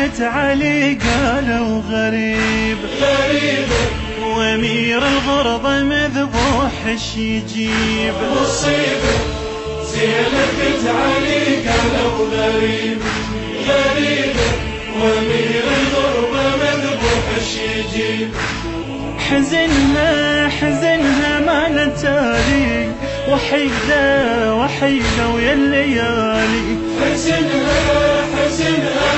بنت علي قالوا غريب وامير الغربة مذبوح ايش يجيب؟ مصيبة زينب بنت علي قالوا غريب وامير الغربة مذبوح ايش يجيب؟ حزنها ما نتالي وحيدة ويا الليالي. حزنها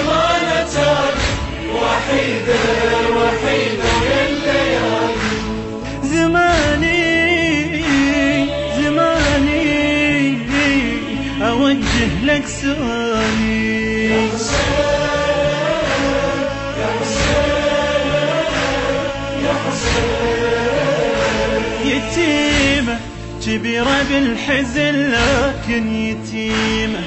ما نتالي وحيدة ويا الليالي. زماني أوجه لك سؤالي يا حسين يتيمة كبيرة بالحزن لكن يتيمة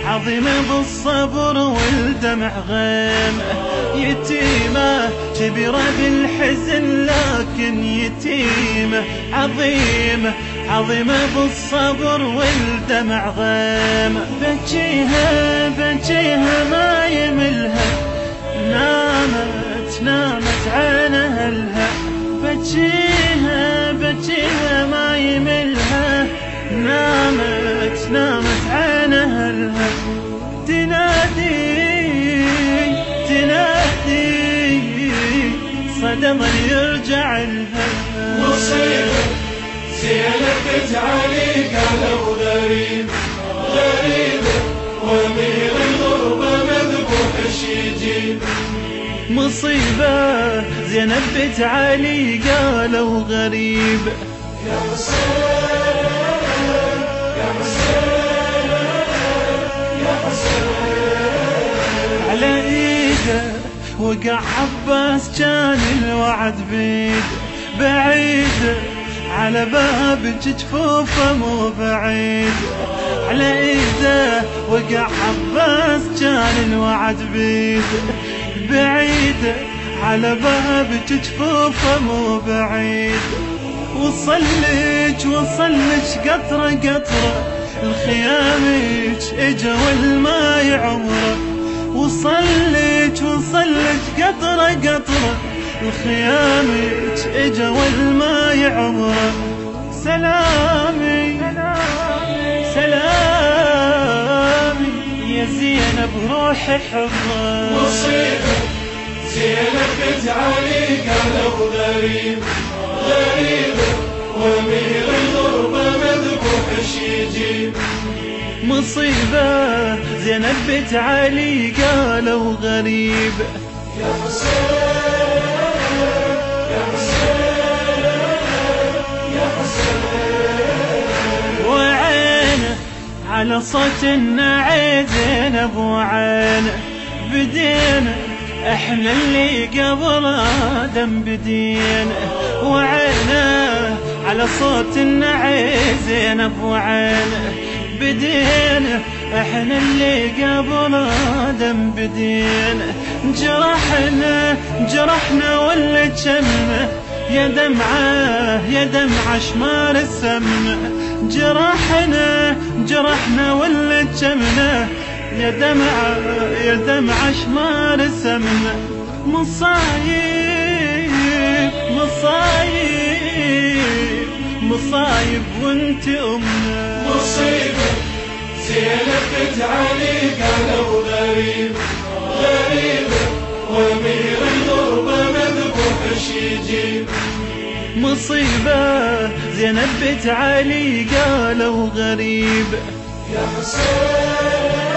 عظيمة بالصبر والدمع غيمة. يتيمة كبيرة بالحزن لكن يتيمة عظيمة بالصبر والدمع غيمة. بجيها ما يملها نامت عينها الها. بجيها ما يملها نامت عينها الها. تنادي صدما يرجع لها. مصيبة زينب بنت علي قالوا غريب وامير الغربة مذبوح ايش يجيب؟ مصيبة زينب بنت علي قالوا غريب. يا حسين على ايده وقع عباس كان الوعد بيده بعيده على بابك جفوفه مو بعيد. على ايده وقع عباس كان الوعد بيده بعيده على بابك جفوفه مو بعيد. وصلك قطرة الخيامك اجا والماي عمره. وصلك قطرة الخيامك اجا والماي عمره. سلامي يا زينب روحي حره. مصيبة زينب بنت علي قالوا غريب وامير الغربة مذبوح ايش يجيب؟ مصيبة زينب بنت علي قالوا غريب. يا حسين وعينه على صوت النعي زينب وعينه بدينا احنا اللي قبل آدم بدينا. وعينه على صوت النعي زينب وعينه بدينا احنا اللي قبل آدم بدينا. جرحنا ولا جمه يا دمعة شمال السمنة. جرحنا ولا جمنا يا دمعة شمال السمنة. مصايب وانت أمنا. مصيبة زينب بنت علي قالوا غريب وامير الغربة مذبوح ايش يجيب؟ مصيبة زينب بنت علي قالوا غريب. يا حسين